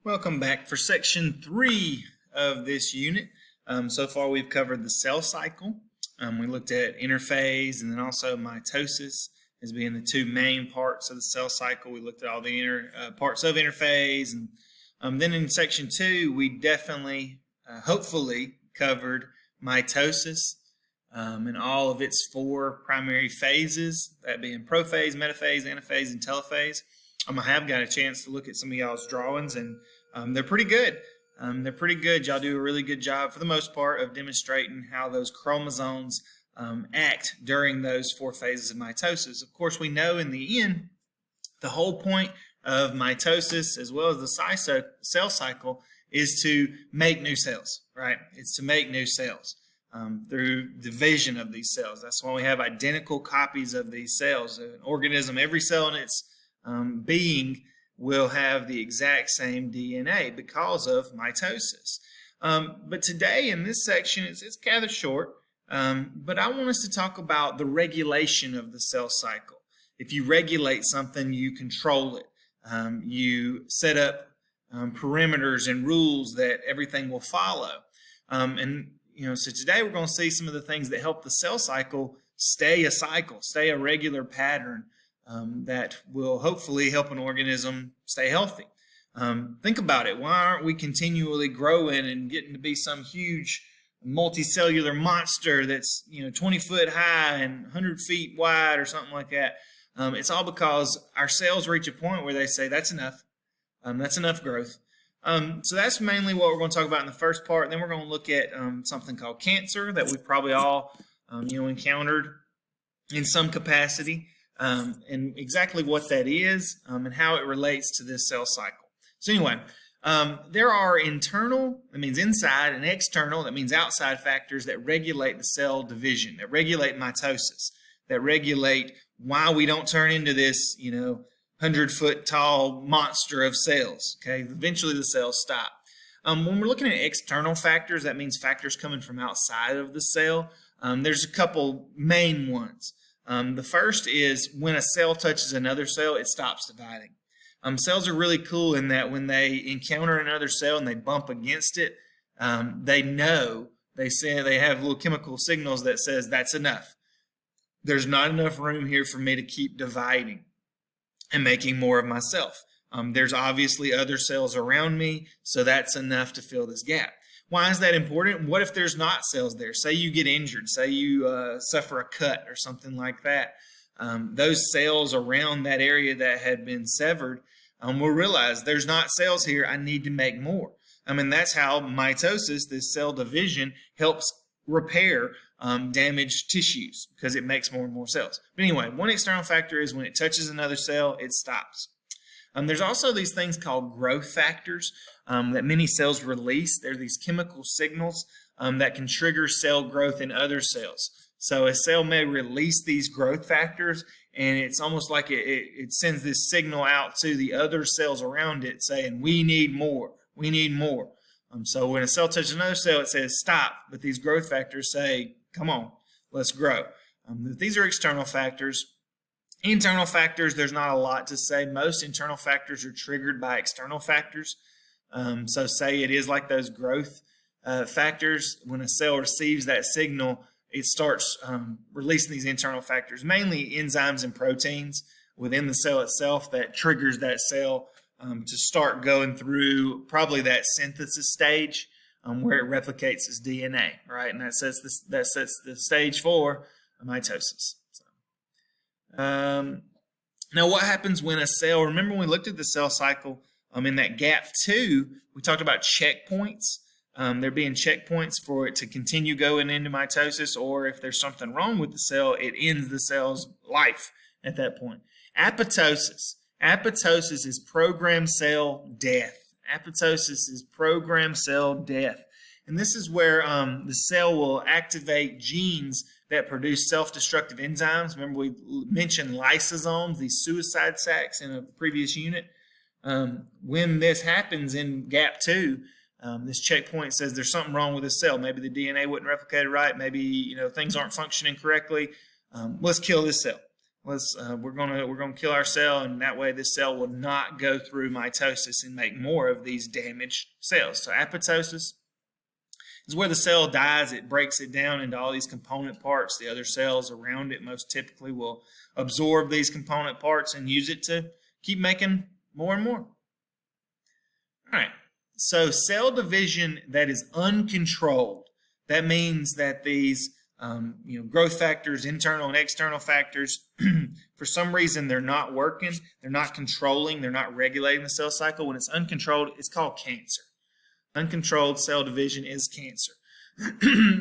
Welcome back for section 3 of this unit. So far we've covered the cell cycle. We looked at interphase and then also mitosis as being the two main parts of the cell cycle. We looked at all the parts of interphase, and then in section 2 we definitely, hopefully, covered mitosis and all of its 4 primary phases, that being prophase, metaphase, anaphase, and telophase. I have got a chance to look at some of y'all's drawings, and they're pretty good. Y'all do a really good job, for the most part, of demonstrating how those chromosomes act during those 4 phases of mitosis. Of course, we know in the end, the whole point of mitosis, as well as the cell cycle, is to make new cells, right? It's to make new cells through division of these cells. That's why we have identical copies of these cells. An organism, every cell in its being will have the exact same DNA because of mitosis. But today in this section, it's kind of short, but I want us to talk about the regulation of the cell cycle. If you regulate something, you control it. You set up perimeters and rules that everything will follow. So today we're going to see some of the things that help the cell cycle stay a regular pattern. That will hopefully help an organism stay healthy. Think about it. Why aren't we continually growing and getting to be some huge multicellular monster that's 20 foot high and 100 feet wide or something like that? It's all because our cells reach a point where they say that's enough. That's enough growth. So that's mainly what we're going to talk about in the first part. And then we're going to look at something called cancer that we've probably all encountered in some capacity. And exactly what that is and how it relates to this cell cycle. So anyway, there are internal, that means inside, and external, that means outside factors that regulate the cell division, that regulate mitosis, that regulate why we don't turn into this, 100-foot tall monster of cells. Okay, eventually the cells stop. When we're looking at external factors, that means factors coming from outside of the cell. There's a couple main ones. The first is when a cell touches another cell, it stops dividing. Cells are really cool in that when they encounter another cell and they bump against it, they have little chemical signals that says that's enough. There's not enough room here for me to keep dividing and making more of myself. There's obviously other cells around me, so that's enough to fill this gap. Why is that important? What if there's not cells there? Say you get injured. Say you suffer a cut or something like that. Those cells around that area that had been severed will realize there's not cells here. I need to make more. That's how mitosis, this cell division, helps repair damaged tissues because it makes more and more cells. But anyway, one external factor is when it touches another cell, it stops. There's also these things called growth factors that many cells release. They're these chemical signals that can trigger cell growth in other cells. So a cell may release these growth factors, and it's almost like it sends this signal out to the other cells around it saying, we need more, we need more. So when a cell touches another cell, it says stop, but these growth factors say, come on, let's grow. These are external factors. Internal factors, there's not a lot to say. Most internal factors are triggered by external factors. So say it is like those growth factors. When a cell receives that signal, it starts releasing these internal factors, mainly enzymes and proteins within the cell itself that triggers that cell to start going through probably that synthesis stage where it replicates its DNA, right? And that sets the stage for mitosis. Now, what happens when a cell, remember when we looked at the cell cycle in that gap 2, we talked about checkpoints. There being checkpoints for it to continue going into mitosis, or if there's something wrong with the cell, it ends the cell's life at that point. Apoptosis. Apoptosis is programmed cell death. Apoptosis is programmed cell death. And this is where the cell will activate genes that produce self-destructive enzymes. Remember we mentioned lysosomes, these suicide sacs in a previous unit. When this happens in gap 2, this checkpoint says there's something wrong with the cell. Maybe the DNA wasn't replicated right. Maybe things aren't functioning correctly. Let's kill this cell. we're gonna kill our cell, and that way this cell will not go through mitosis and make more of these damaged cells. So apoptosis is where the cell dies. It breaks it down into all these component parts. The other cells around it most typically will absorb these component parts and use it to keep making more and more. All right, so cell division that is uncontrolled, that means that these growth factors, internal and external factors, for some reason they're not working, they're not controlling, they're not regulating the cell cycle. When it's uncontrolled, it's called cancer. Uncontrolled cell division is cancer.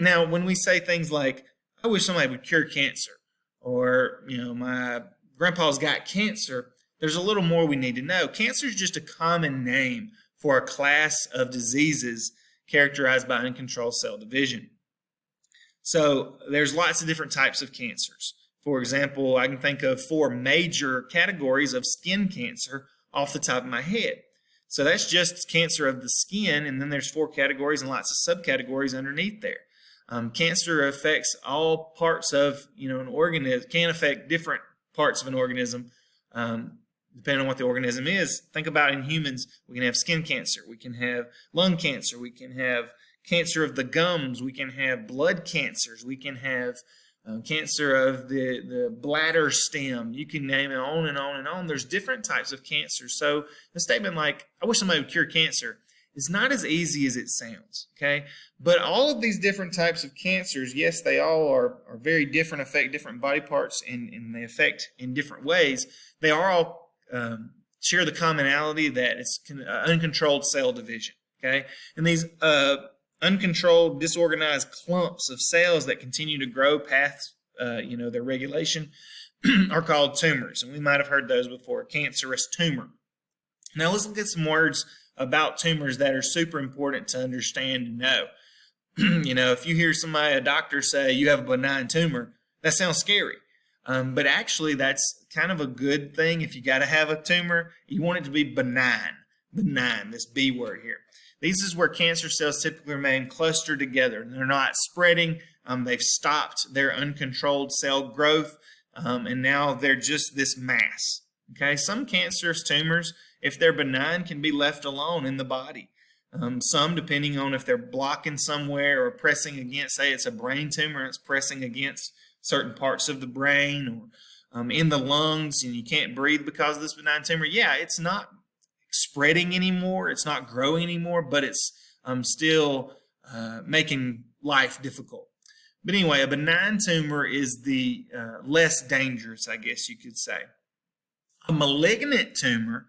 Now, when we say things like, I wish somebody would cure cancer, or, my grandpa's got cancer, there's a little more we need to know. Cancer is just a common name for a class of diseases characterized by uncontrolled cell division. So there's lots of different types of cancers. For example, I can think of 4 major categories of skin cancer off the top of my head. So that's just cancer of the skin, and then there's 4 categories and lots of subcategories underneath there. Cancer affects all parts of an organism, can affect different parts of an organism depending on what the organism is. Think about in humans, we can have skin cancer, we can have lung cancer, we can have cancer of the gums, we can have blood cancers, we can have cancer of the bladder stem. You can name it on and on and on. There's different types of cancer. So a statement like, I wish somebody would cure cancer, is not as easy as it sounds, okay? But all of these different types of cancers, yes, they all are very different, affect different body parts, and they affect in different ways. They are all share the commonality that it's uncontrolled cell division, okay? And these uncontrolled, disorganized clumps of cells that continue to grow past, their regulation are called tumors. And we might have heard those before, cancerous tumor. Now let's look at some words about tumors that are super important to understand and know. If you hear a doctor say you have a benign tumor, that sounds scary. But actually that's kind of a good thing. If you got to have a tumor, you want it to be benign, this B word here. This is where cancer cells typically remain clustered together. They're not spreading. They've stopped their uncontrolled cell growth, and now they're just this mass. Okay, some cancerous tumors, if they're benign, can be left alone in the body. Some, depending on if they're blocking somewhere or pressing against, say it's a brain tumor, it's pressing against certain parts of the brain, or in the lungs, and you can't breathe because of this benign tumor. Yeah, it's not spreading anymore, it's not growing anymore, but it's still making life difficult. But anyway, a benign tumor is the less dangerous, I guess you could say. A malignant tumor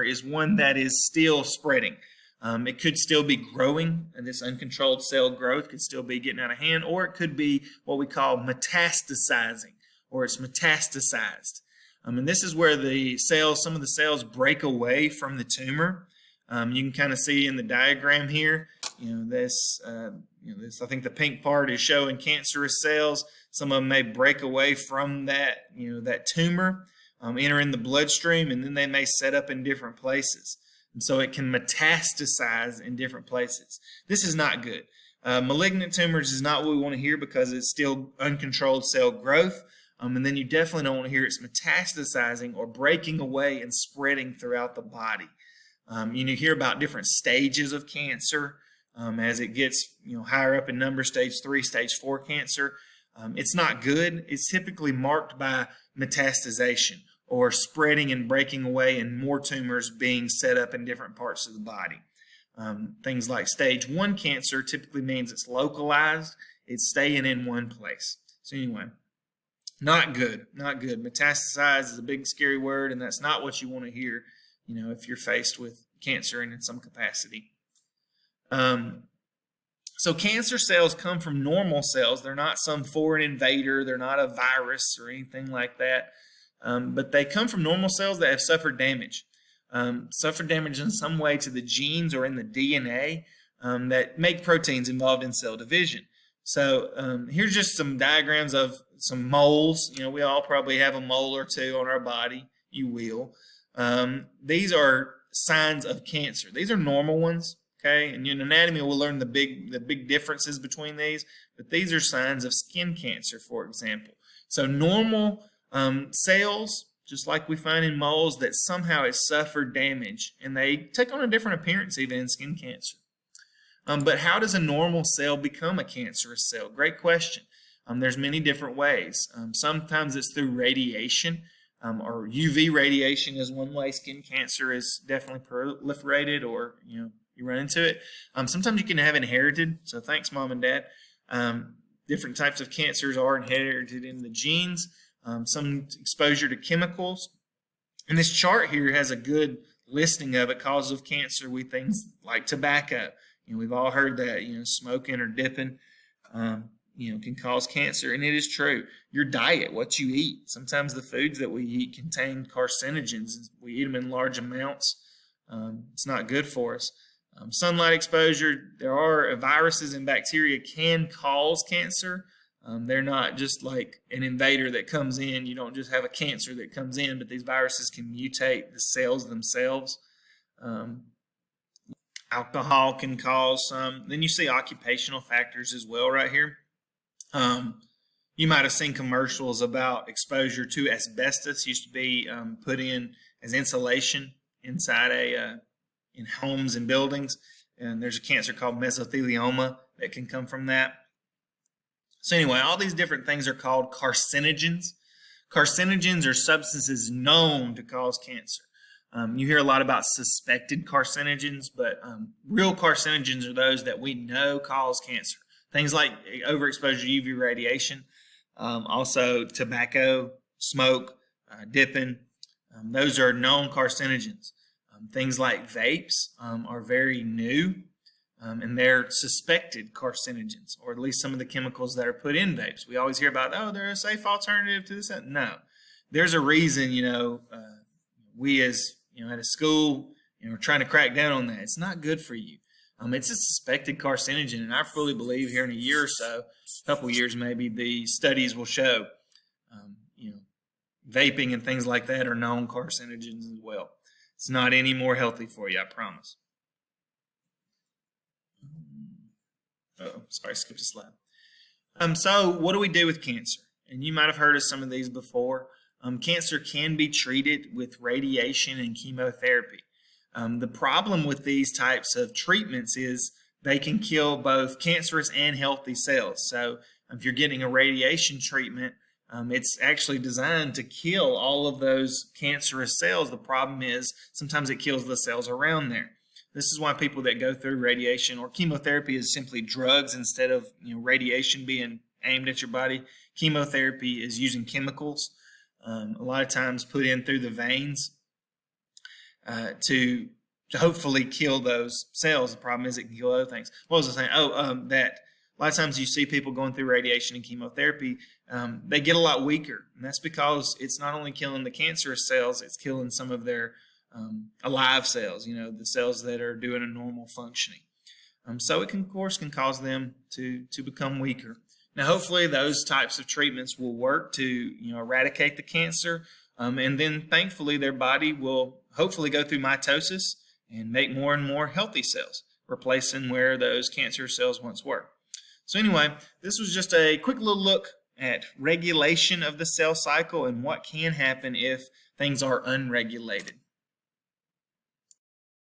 is one that is still spreading. It could still be growing, and this uncontrolled cell growth could still be getting out of hand, or it could be what we call metastasizing, or it's metastasized. And this is where some of the cells break away from the tumor. You can kind of see in the diagram here, this I think the pink part is showing cancerous cells. Some of them may break away from that, that tumor, enter in the bloodstream, and then they may set up in different places. And so it can metastasize in different places. This is not good. Malignant tumors is not what we want to hear because it's still uncontrolled cell growth. And then you definitely don't want to hear it's metastasizing or breaking away and spreading throughout the body. You hear about different stages of cancer as it gets higher up in number, stage 3, stage 4 cancer. It's not good. It's typically marked by metastasization or spreading and breaking away and more tumors being set up in different parts of the body. Things like stage 1 cancer typically means it's localized. It's staying in one place. So anyway, not good, not good. Metastasize is a big scary word, and that's not what you want to hear, if you're faced with cancer and in some capacity. So cancer cells come from normal cells. They're not some foreign invader. They're not a virus or anything like that. But they come from normal cells that have suffered damage. Suffered damage in some way to the genes or in the DNA that make proteins involved in cell division. So here's just some diagrams of some moles. We all probably have a mole or two on our body. You will. These are signs of cancer. These are normal ones. Okay, and in anatomy we'll learn the big differences between these, but these are signs of skin cancer, for example. So normal Cells, just like we find in moles, that somehow it suffered damage, and they take on a different appearance even in skin cancer. But how does a normal cell become a cancerous cell? Great question. There's many different ways. Sometimes it's through radiation, or UV radiation is one way skin cancer is definitely proliferated, or you run into it. Sometimes you can have inherited. So thanks, Mom and Dad. Different types of cancers are inherited in the genes. Some exposure to chemicals. And this chart here has a good listing of it. Causes of cancer with things like tobacco. We've all heard that, smoking or dipping, can cause cancer. And it is true. Your diet, what you eat. Sometimes the foods that we eat contain carcinogens. We eat them in large amounts. It's not good for us. Sunlight exposure, there are viruses and bacteria can cause cancer. They're not just like an invader that comes in. You don't just have a cancer that comes in, but these viruses can mutate the cells themselves. Alcohol can cause some. Then you see occupational factors as well right here. You might have seen commercials about exposure to asbestos. Used to be put in as insulation inside in homes and buildings. And there's a cancer called mesothelioma that can come from that. So anyway, all these different things are called carcinogens. Carcinogens are substances known to cause cancer. You hear a lot about suspected carcinogens, but real carcinogens are those that we know cause cancer. Things like overexposure to UV radiation, also tobacco, smoke, dipping. Those are known carcinogens. Things like vapes are very new, and they're suspected carcinogens, or at least some of the chemicals that are put in vapes. We always hear about, they're a safe alternative to this. No, there's a reason, we as, at a school, we're trying to crack down on that. It's not good for you. It's a suspected carcinogen, and I fully believe here in a year or so, a couple years maybe, the studies will show, vaping and things like that are known carcinogens as well. It's not any more healthy for you, I promise. Sorry, skipped a slide. So what do we do with cancer? And you might have heard of some of these before. Cancer can be treated with radiation and chemotherapy. The problem with these types of treatments is they can kill both cancerous and healthy cells. So if you're getting a radiation treatment, it's actually designed to kill all of those cancerous cells. The problem is sometimes it kills the cells around there. This is why people that go through radiation or chemotherapy is simply drugs instead of radiation being aimed at your body. Chemotherapy is using chemicals, a lot of times put in through the veins to hopefully kill those cells. The problem is it can kill other things. What was I saying? That a lot of times you see people going through radiation and chemotherapy, they get a lot weaker. And that's because it's not only killing the cancerous cells, it's killing some of their alive cells, the cells that are doing a normal functioning. So it can, of course, can cause them to become weaker. Now, hopefully those types of treatments will work to, eradicate the cancer. And then thankfully their body will hopefully go through mitosis and make more and more healthy cells, replacing where those cancer cells once were. So anyway, this was just a quick little look at regulation of the cell cycle and what can happen if things are unregulated.